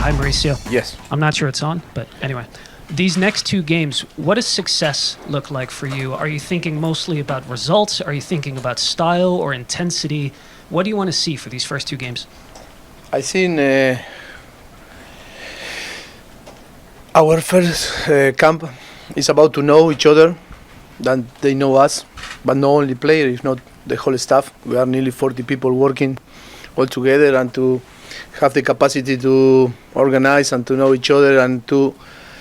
Hi, Mauricio. Yes. I'm not sure it's on, but anyway. These next two games, what does success look like for you? Are you thinking mostly about results? Are you thinking about style or intensity? What do you want to see for these first two games? I think our first camp is about to know each other, that they know us, but not only players, if not the whole staff. We are nearly 40 people working all together, and to have the capacity to organize and to know each other and to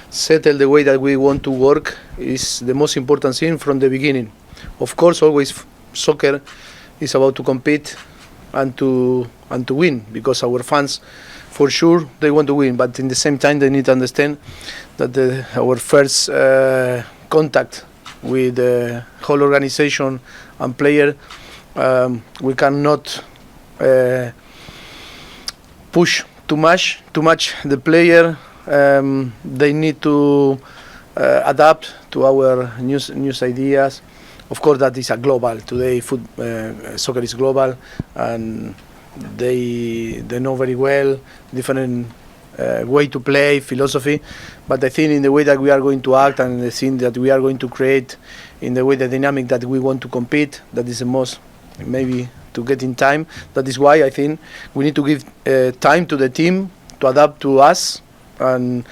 settle the way that we want to work is the most important thing from the beginning. Of course, always soccer is about to compete and to win, because our fans, for sure, they want to win. But in the same time, they need to understand that our first contact with the whole organization and player, we cannot push too much the player. They need to adapt to our new ideas. Of course, that is a global. Today, soccer is global, and they know very well different way to play, philosophy. But I think in the way that we are going to act and the thing that we are going to create, in the way the dynamic that we want to compete, that is the most maybe to get in time. That is why I think we need to give time to the team to adapt to us. And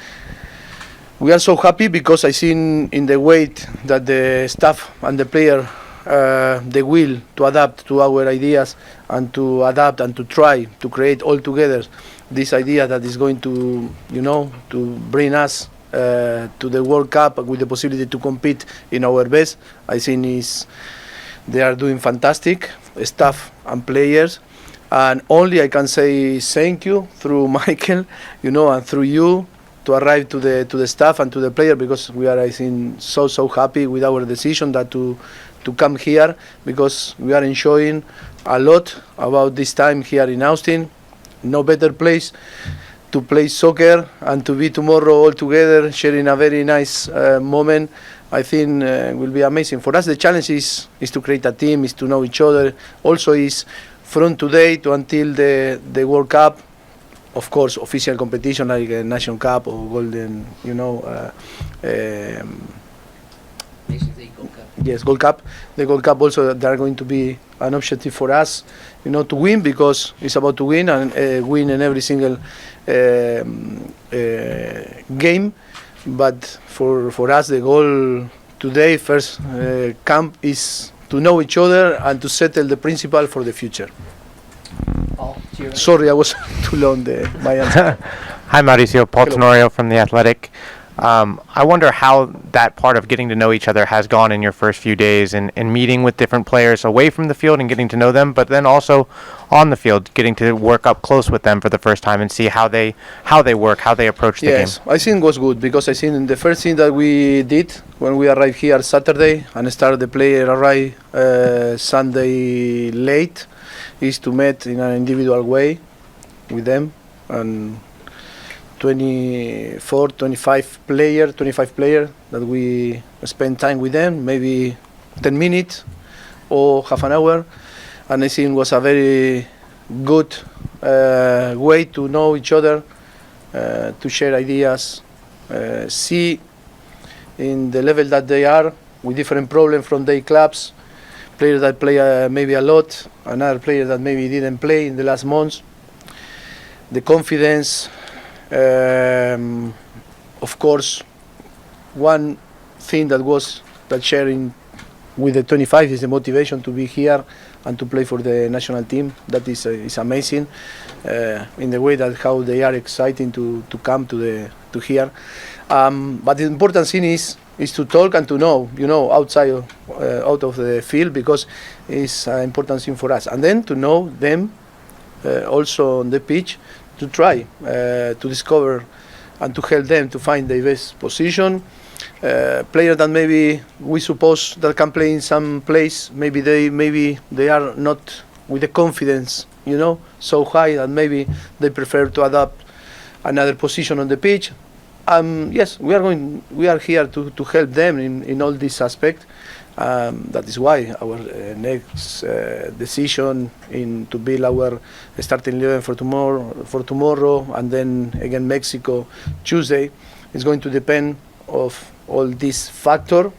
we are so happy because I think in the way that the staff and the player, the will to adapt to our ideas and to adapt and to try to create all together this idea that is going to, to bring us to the World Cup with the possibility to compete in our best. I think they are doing fantastic, staff and players. And only I can say thank you through Michael, and through you, to arrive to the staff and to the player, because we are, I think, so happy with our decision that to come here, because we are enjoying a lot about this time here in Austin. No better place to play soccer and to be tomorrow all together sharing a very nice moment. I think will be amazing. For us, the challenge is to create a team, is to know each other. Also is from today to until the World Cup, of course, official competition like a National Cup or Golden, Yes, Gold Cup. The Gold Cup also, they are going to be an objective for us, to win, because it's about to win and win in every single game. But for us, the goal today, first camp, is to know each other and to settle the principle for the future. Sorry, I was too long my answer. Hi, Mauricio. Paul Tenorio from The Athletic. I wonder how that part of getting to know each other has gone in your first few days, and meeting with different players away from the field and getting to know them, but then also on the field, getting to work up close with them for the first time and see how they work, how they approach the game. Yes, I think it was good, because I think the first thing that we did when we arrived here Saturday and started the player arrive Sunday late is to meet in an individual way with them, and 25 player that we spend time with them, maybe 10 minutes or half an hour, and I think it was a very good way to know each other, to share ideas, see in the level that they are with different problems from their clubs, players that play maybe a lot, another player that maybe didn't play in the last months, the confidence. Of course, one thing that sharing with the 25 is the motivation to be here and to play for the national team. That is amazing, in the way that how they are excited to come to here. But the important thing is to talk and to know, outside out of the field, because it's an important thing for us, and then to know them also on the pitch, to try to discover and to help them to find their best position. Players that maybe we suppose that can play in some place, maybe they are not with the confidence, so high that maybe they prefer to adapt another position on the pitch. Yes, we are here to help them in all this aspect, That is why our next decision in to build our starting 11 for tomorrow, and then again Mexico Tuesday, is going to depend of all these factors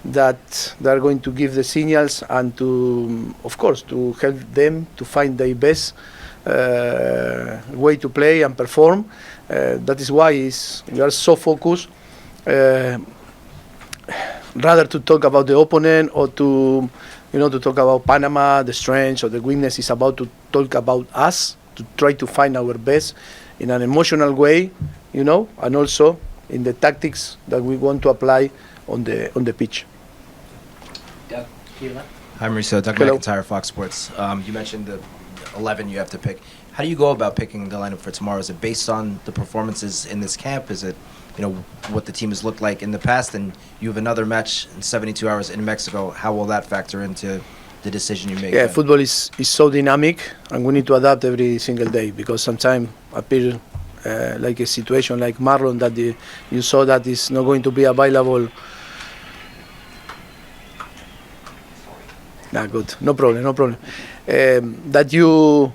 that they are going to give the signals, and to, of course, to help them to find the best way to play and perform. That is why we are so focused. Rather to talk about the opponent, or to talk about Panama, the strengths or the weakness, is about to talk about us, to try to find our best in an emotional way, and also in the tactics that we want to apply on the pitch. Doug, Hi, Mauricio. Doug Hello. McIntyre, Fox Sports. You mentioned the 11 you have to pick. How do you go about picking the lineup for tomorrow? Is it based on the performances in this camp? Is it, what the team has looked like in the past? And you have another match in 72 hours in Mexico. How will that factor into the decision you make? Yeah, football is so dynamic, and we need to adapt every single day, because sometimes appear like a situation like Marlon that you saw that is not going to be available. Good, no problem. That you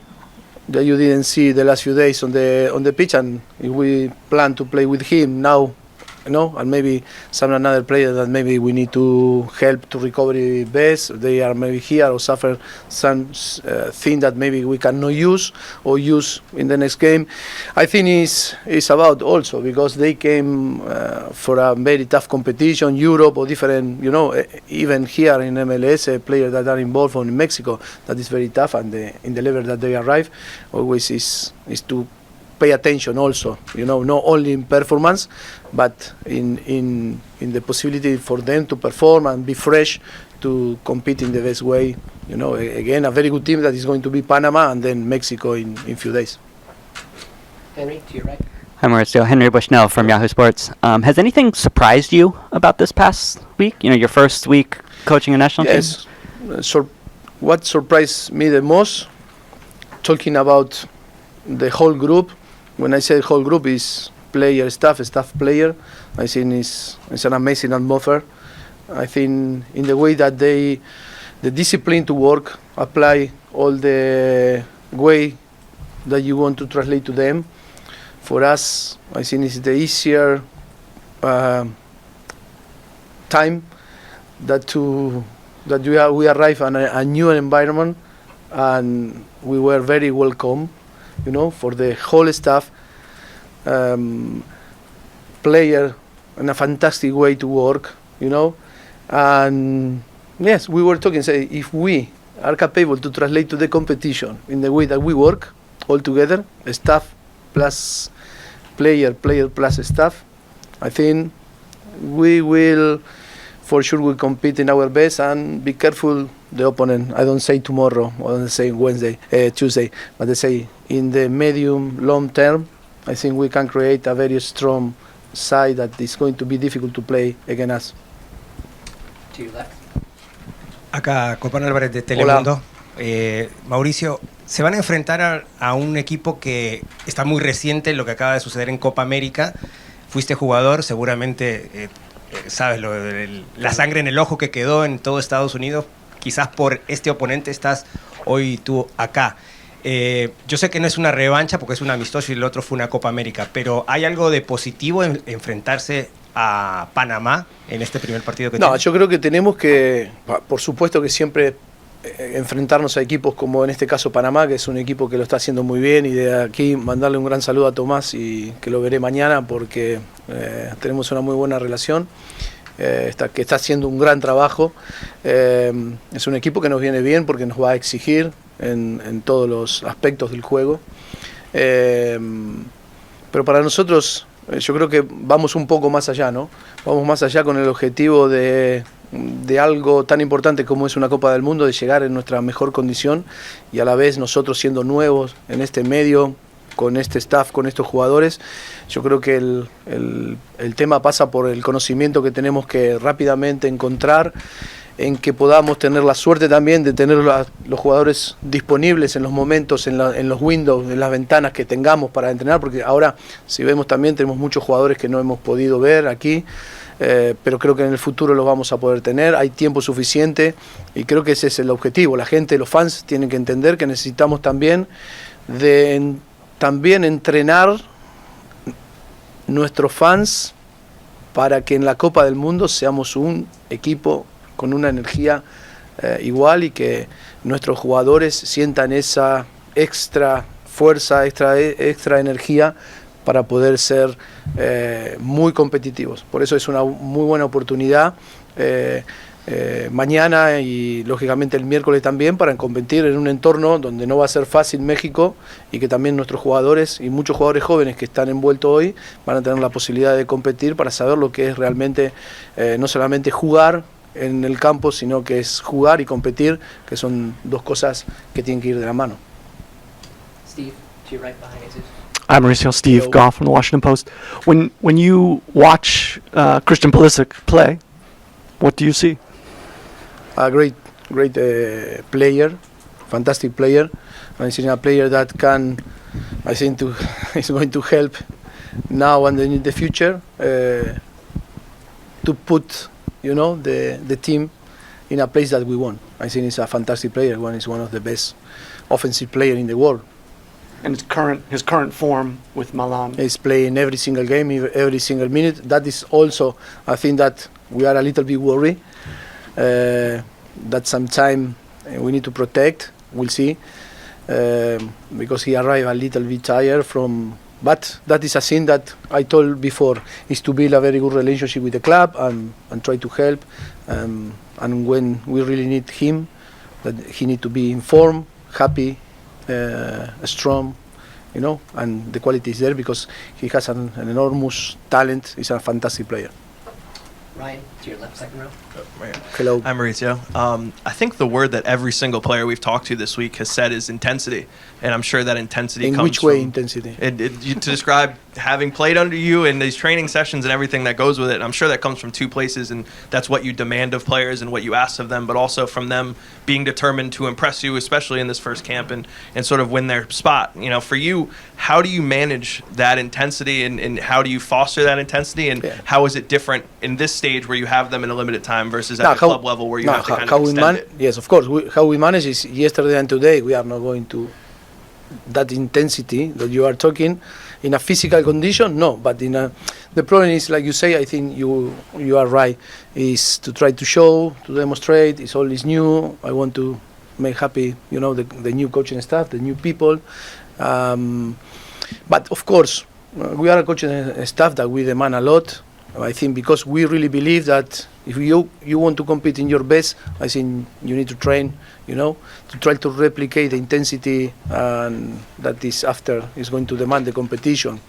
didn't see the last few days on the pitch, and if we plan to play with him now, and maybe some another player that maybe we need to help to recover best. They are maybe here or suffer some thing that maybe we cannot use or use in the next game. I think it's about also because they came for a very tough competition, Europe or different, even here in MLS, players that are involved in Mexico, that is very tough, and in the level that they arrive, always is to pay attention also, not only in performance, but in the possibility for them to perform and be fresh to compete in the best way. Again, a very good team that is going to be Panama and then Mexico in few days. Henry, to your right. Hi, Mauricio. Henry Bushnell from Yahoo Sports. Has anything surprised you about this past week? Your first week coaching a national team? Yes. What surprised me the most, talking about the whole group, when I say whole group, is player, staff player, I think it's an amazing atmosphere. I think in the way that the discipline to work, apply all the way that you want to translate to them. For us, I think it's the easier time that we arrive at a new environment, and we were very welcome, for the whole staff, player, and a fantastic way to work, and yes, we were talking, say, if we are capable to translate to the competition in the way that we work all together, staff plus player plus staff, I think we will, for sure, will compete in our best, and be careful the opponent. I don't say tomorrow, or I don't say Tuesday, but I say in the medium, long term, I think we can create a very strong side that is going to be difficult to play against us. To your left. Acá, Copán Álvarez de Telemundo. Mauricio, se van a enfrentar a un equipo que está muy reciente, lo que acaba de suceder en Copa América. Fuiste jugador, seguramente sabes la sangre en el ojo que quedó en todo Estados Unidos. Quizás por este oponente estás hoy tú acá. Yo sé que no es una revancha porque es un amistoso y el otro fue una Copa América, pero ¿hay algo de positivo en enfrentarse a Panamá en este primer partido que tienes? Yo creo que tenemos que, por supuesto que siempre enfrentarnos a equipos como en este caso Panamá, que es un equipo que lo está haciendo muy bien, y de aquí mandarle un gran saludo a Tomás, y que lo veré mañana porque tenemos una muy buena relación, que está haciendo un gran trabajo. Es un equipo que nos viene bien porque nos va a exigir en todos los aspectos del juego, pero para nosotros yo creo que vamos un poco más allá, vamos más allá con el objetivo de algo tan importante como es una Copa del Mundo, de llegar en nuestra mejor condición, y a la vez nosotros siendo nuevos en este medio, con este staff, con estos jugadores. Yo creo que el tema pasa por el conocimiento que tenemos que rápidamente encontrar, en que podamos tener la suerte también de tener los jugadores disponibles en los momentos, en los windows, en las ventanas que tengamos para entrenar, porque ahora, si vemos, también tenemos muchos jugadores que no hemos podido ver aquí, pero creo que en el futuro lo vamos a poder tener. Hay tiempo suficiente y creo que ese es el objetivo. La gente, los fans tienen que entender que necesitamos también entrenar nuestros fans para que en la Copa del Mundo seamos un equipo con una energía igual y que nuestros jugadores sientan esa extra fuerza, extra energía para poder ser muy competitivos. Por eso es una muy buena oportunidad mañana y lógicamente el miércoles también para competir en un entorno donde no va a ser fácil México y que también nuestros jugadores y muchos jugadores jóvenes que están envueltos hoy van a tener la posibilidad de competir para saber lo que es realmente no solamente jugar en el campo, sino que es jugar y competir, que son dos cosas que tienen que ir de la mano. Steve, to your right behind Jesus. I'm Mauricio Steve Hello. Goff from the Washington Post. When you watch Christian Pulisic play, what do you see? A great player, fantastic player. I'm seeing a player that I think is going to help now and in the future to put, the team in a place that we want. I think he's a fantastic player. He's one of the best offensive player in the world. And his current form with Milan. He's playing every single game, every single minute. That is also, I think that we are a little bit worried that sometime we need to protect. We'll see, because he arrived a little bit tired from. But that is a thing that I told before, is to build a very good relationship with the club and try to help. And when we really need him, that he need to be informed, happy, strong, and the quality is there because he has an enormous talent. He's a fantastic player. Ryan, to your left, second row. Hello. I'm Maurizio. I think the word that every single player we've talked to this week has said is intensity, and I'm sure that intensity In comes which way from intensity? to describe having played under you in these training sessions and everything that goes with it. I'm sure that comes from two places, and that's what you demand of players and what you ask of them, but also from them being determined to impress you, especially in this first camp, and sort of win their spot. For you, how do you manage that intensity, and how do you foster that intensity, and how is it different in this stage where you have them in a limited time versus at the club level where you have to kind of extend it? Yes, of course. How we manage is yesterday and today we are not going to that intensity that you are talking in a physical condition. No, but the problem is, like you say, I think you are right, is to try to show, to demonstrate. It's always new. I want to make happy, the new coaching staff, the new people. But of course, we are a coaching staff that we demand a lot. I think because we really believe that if you want to compete in your best, I think you need to train, to try to replicate the intensity that is going to demand the competition.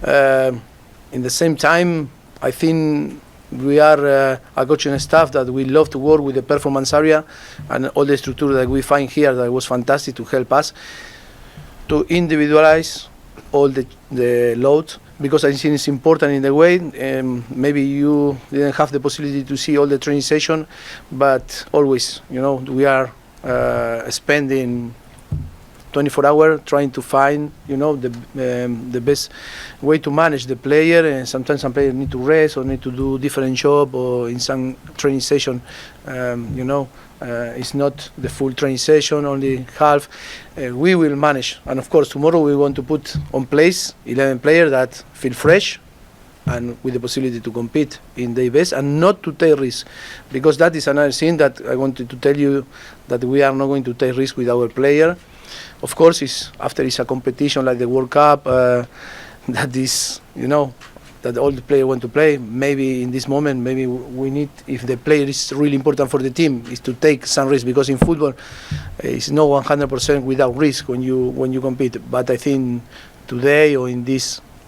In the same time, I think we are a coaching staff that we love to work with the performance area and all the structure that we find here that was fantastic to help us to individualize all the loads, because I think it's important in the way. Maybe you didn't have the possibility to see all the training session, but always, we are spending 24 hours trying to find, the best way to manage the player. And sometimes some players need to rest or need to do different job, or in some training session, it's not the full training session, only half. We will manage, and of course tomorrow we want to put on place 11 players that feel fresh and with the possibility to compete in their best and not to take risks, because that is another thing that I wanted to tell you, that we are not going to take risks with our player. Of course, after it's a competition like the World Cup, that is, that all the players want to play. Maybe in this moment, maybe we need, if the player is really important for the team, is to take some risk, because in football, it's not 100% without risk when you compete. But I think today or in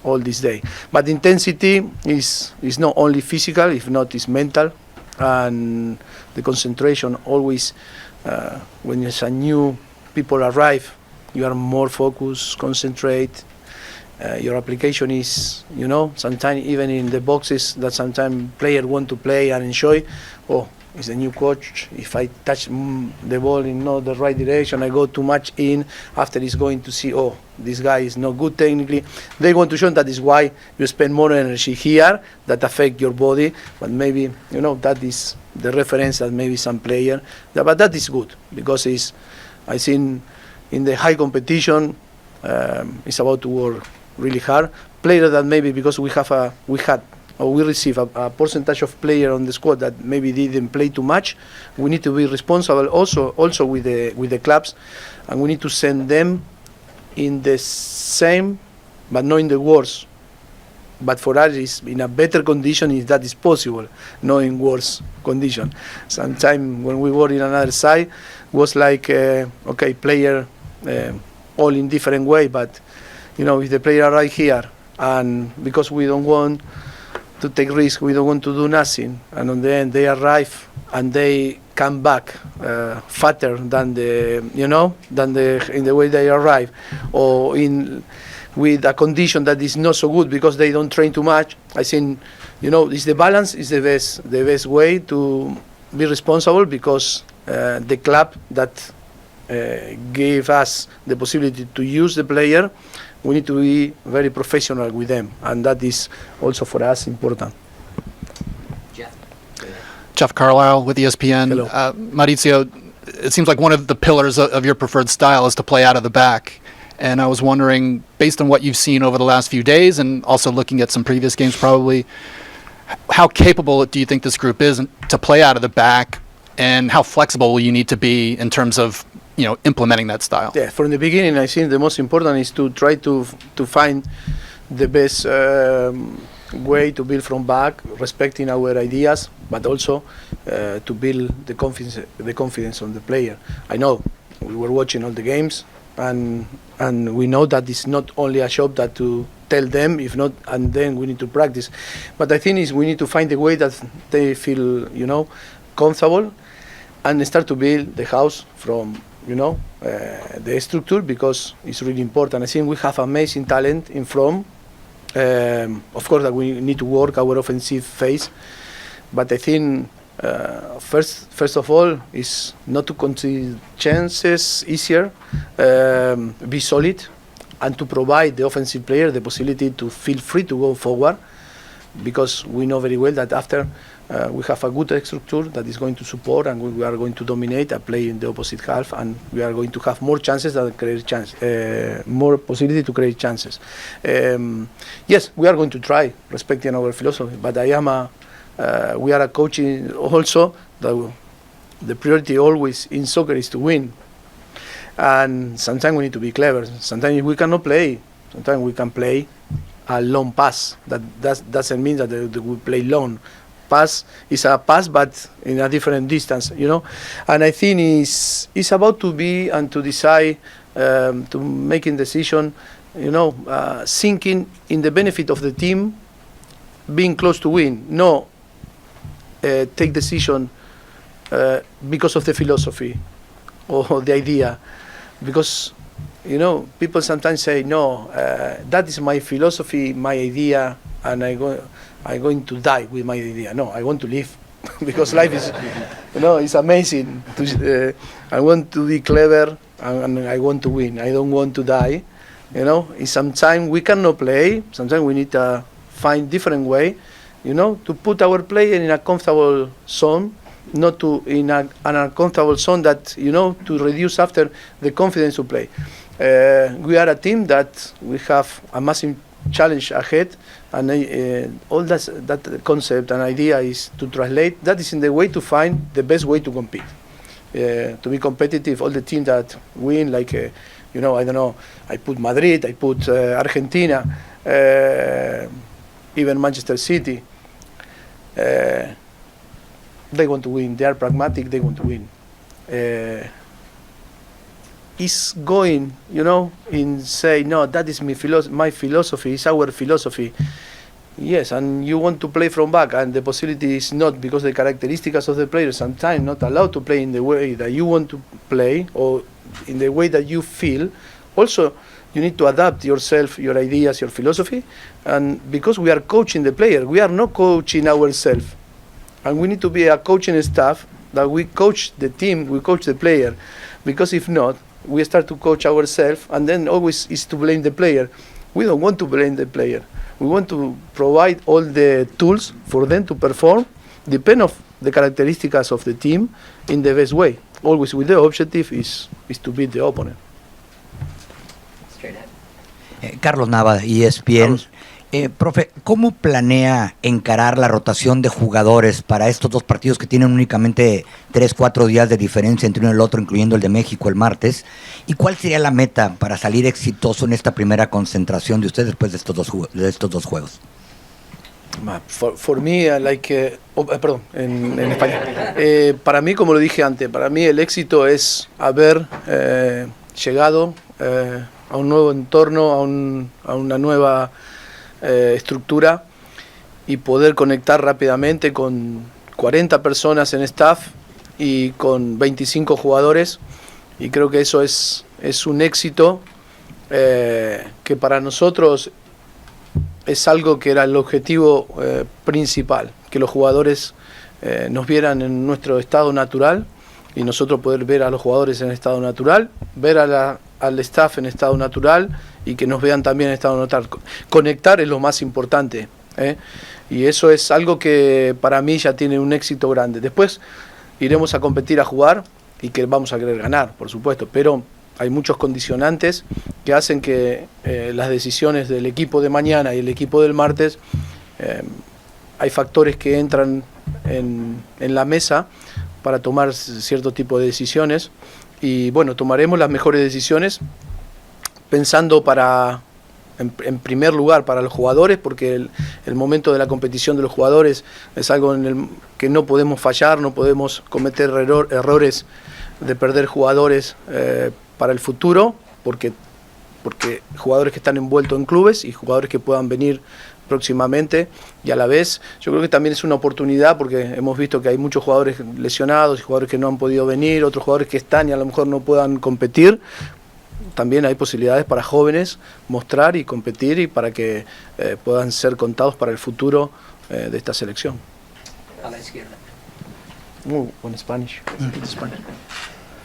all this day. But intensity is not only physical, if not, it's mental, and the concentration always when there's a new people arrive, you are more focused, concentrate. Your application is, sometimes even in the boxes that sometimes players want to play and enjoy, is a new coach. If I touch the ball in not the right direction, I go too much in. After he's going to see, oh, this guy is not good technically. They want to show that is why you spend more energy here that affect your body. But maybe that is the reference that maybe some player. But that is good because I think in the high competition, it's about to work really hard. Player that maybe because we receive a percentage of player on the squad that maybe didn't play too much. We need to be responsible also with the clubs, and we need to send them in the same, but not in the worst. But for us, it's in a better condition if that is possible, not in worse condition. Sometimes when we were in another side, was like player all in different way, but if the player right here, and because we don't want to take risk, we don't want to do nothing, and on the end they arrive and they come back fatter than in the way they arrive, or with a condition that is not so good because they don't train too much. I think it's the balance is the best way to be responsible, because the club that gave us the possibility to use the player, we need to be very professional with them, and that is also for us important. Jeff Carlisle with ESPN. Hello. Mauricio, it seems like one of the pillars of your preferred style is to play out of the back. And I was wondering, based on what you've seen over the last few days and also looking at some previous games probably, how capable do you think this group is to play out of the back, and how flexible will you need to be in terms of implementing that style? Yeah, from the beginning, I think the most important is to try to find the best way to build from back, respecting our ideas, but also to build the confidence on the player. I know we were watching all the games, and we know that it's not only a job that to tell them, if not, and then we need to practice. But I think we need to find a way that they feel comfortable, and start to build the house from the structure, because it's really important. I think we have amazing talent in front. Of course, that we need to work our offensive phase, but I think first of all is not to concede chances easier, be solid, and to provide the offensive player the possibility to feel free to go forward, because we know very well that after we have a good structure that is going to support, and we are going to dominate and play in the opposite half, and we are going to have more chances than more possibility to create chances. Yes, we are going to try, respecting our philosophy, but we are a coaching also. The priority always in soccer is to win, and sometimes we need to be clever. Sometimes we cannot play. Sometimes we can play a long pass. That doesn't mean that we play long. Pass is a pass, but in a different distance, And I think it's about to be and to decide, to making decision, thinking in the benefit of the team, being close to win. No, take decision because of the philosophy or the idea, because people sometimes say no, that is my philosophy, my idea, and I'm going to die with my idea. No, I want to live, because life is, it's amazing. I want to be clever, and I want to win. I don't want to die. Sometimes we cannot play. Sometimes we need to find different way, to put our player in a comfortable zone, not to in an uncomfortable zone that, to reduce after the confidence to play. We are a team that we have a massive challenge ahead, and all that concept and idea is to translate. That is in the way to find the best way to compete, to be competitive. All the teams that win, like I don't know, I put Madrid, I put Argentina, even Manchester City. They want to win. They are pragmatic. They want to win. Is going, in say, no, that is my philosophy, it's our philosophy. Yes, and you want to play from back, and the possibility is not, because the characteristics of the player sometimes not allowed to play in the way that you want to play, or in the way that you feel. Also, you need to adapt yourself, your ideas, your philosophy, and because we are coaching the player, we are not coaching ourselves. and we need to be a coaching staff that we coach the team, we coach the player, because if not, we start to coach ourselves, and then always is to blame the player. We don't want to blame the player. We want to provide all the tools for them to perform, depend of the characteristics of the team in the best way. Always with the objective is to beat the opponent. Straight ahead. Carlos Nava, ESPN. Profe, ¿cómo planea encarar la rotación de jugadores para estos dos partidos que tienen únicamente 3-4 días de diferencia entre uno y el otro, incluyendo el de México el martes? ¿Y cuál sería la meta para salir exitoso en esta primera concentración de ustedes después de estos dos juegos? For me, perdón, en español. Para mí, como lo dije antes, para mí el éxito es haber llegado a un nuevo entorno, a una nueva estructura y poder conectar rápidamente con 40 personas en staff y con 25 jugadores, y creo que eso es un éxito que para nosotros es algo que era el objetivo principal, que los jugadores nos vieran en nuestro estado natural y nosotros poder ver a los jugadores en estado natural, ver al staff en estado natural y que nos vean también en estado natural. Conectar es lo más importante, y eso es algo que para mí ya tiene un éxito grande. Después iremos a competir, a jugar, y que vamos a querer ganar, por supuesto, pero hay muchos condicionantes que hacen que las decisiones del equipo de mañana y el equipo del martes, hay factores que entran en la mesa para tomar cierto tipo de decisiones, y bueno, tomaremos las mejores decisiones pensando en primer lugar para los jugadores, porque el momento de la competición de los jugadores es algo en el que no podemos fallar, no podemos cometer errores de perder jugadores para el futuro, porque jugadores que están envueltos en clubes y jugadores que puedan venir próximamente, y a la vez yo creo que también es una oportunidad, porque hemos visto que hay muchos jugadores lesionados y jugadores que no han podido venir, otros jugadores que están y a lo mejor no puedan competir. También hay posibilidades para jóvenes mostrar y competir, y para que puedan ser contados para el futuro de esta selección. A la izquierda. Muy buen Spanish.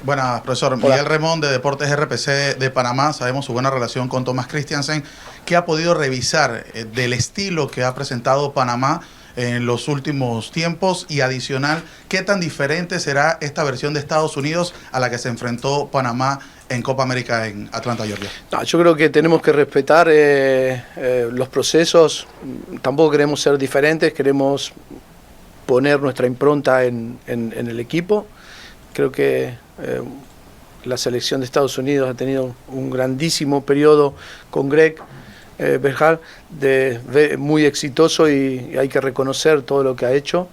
Buenas, profesor. Hola. Miguel Remón, de Deportes RPC de Panamá. Sabemos su buena relación con Thomas Christiansen. ¿Qué ha podido revisar del estilo que ha presentado Panamá en los últimos tiempos? Y adicional, ¿qué tan diferente será esta versión de Estados Unidos a la que se enfrentó Panamá en Copa América en Atlanta, Georgia? No, yo creo que tenemos que respetar los procesos. Tampoco queremos ser diferentes, queremos poner nuestra impronta en el equipo. Creo que la selección de Estados Unidos ha tenido un grandísimo periodo con Greg Berhalter, muy exitoso, y hay que reconocer todo lo que ha hecho.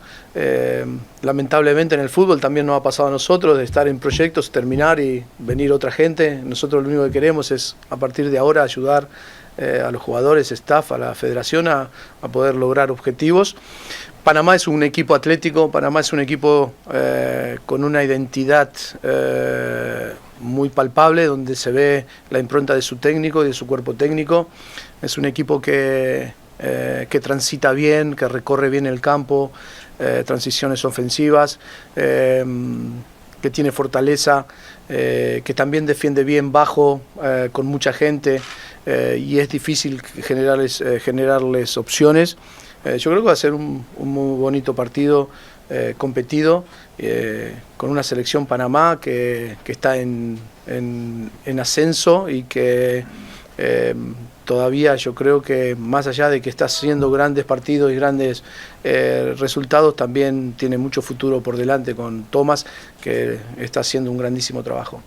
Lamentablemente en el fútbol también nos ha pasado a nosotros de estar en proyectos, terminar y venir otra gente. Nosotros lo único que queremos es a partir de ahora ayudar a los jugadores, staff, a la federación a poder lograr objetivos. Panamá es un equipo atlético, Panamá es un equipo con una identidad muy palpable, donde se ve la impronta de su técnico y de su cuerpo técnico. Es un equipo que transita bien, que recorre bien el campo, transiciones ofensivas, que tiene fortaleza, que también defiende bien bajo, con mucha gente, y es difícil generarles opciones. Yo creo que va a ser un muy bonito partido, competido, con una selección Panamá que está en ascenso, y que todavía yo creo que más allá de que está haciendo grandes partidos y grandes resultados, también tiene mucho futuro por delante con Thomas, que está haciendo un grandísimo trabajo.